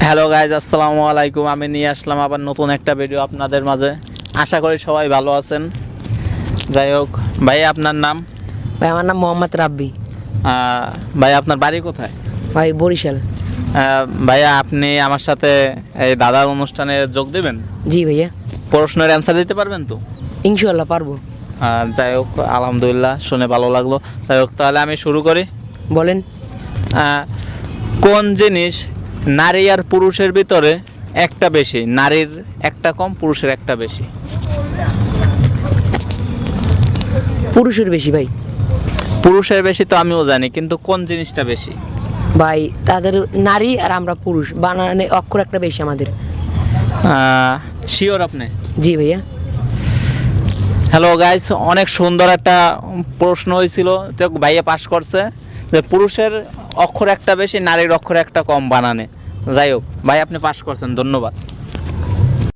Hello guys, আসসালামু আলাইকুম। আমি নিয়ে আসলাম আবার নতুন একটা ভিডিও আপনাদের মাঝে। আশা করি সবাই ভালো আছেন। যাই হোক, ভাই আপনার নাম? ভাই আমার নাম মোহাম্মদ রাব্বি। ভাই আপনার বাড়ি কোথায়? ভাই বরিশাল। ভাইয়া আপনি আমার সাথে এই দাদার অনুষ্ঠানে যোগ দেবেন? জি ভাইয়া, প্রশ্নের অ্যান্সার দিতে পারবেন তো? ইনশাল্লাহ পারবো। যাই হোক, আলহামদুলিল্লাহ, শুনে ভালো লাগলো। যাই হোক, তাহলে আমি শুরু করি। বলেন। কোন জিনিস নারী আর পুরুষের ভিতরে একটা বেশি, নারীর একটা কম, পুরুষের একটা বেশি? পুরুষের বেশি ভাই। পুরুষের বেশি তো আমিও জানি, কিন্তু কোন জিনিসটা বেশি? ভাই তাদের নারী আর আমরা পুরুষ, বানানে অক্ষর একটা বেশি আমাদের। শিওর আপনি? জি ভাইয়া। হ্যালো গাইস, অনেক সুন্দর একটা প্রশ্ন হয়েছিল, তো ভাইয়া পাস করছে যে পুরুষের অক্ষর একটা বেশি, নারীর অক্ষর একটা কম বানানে। যাই হোক ভাই, আপনি পাস করছেন, ধন্যবাদ।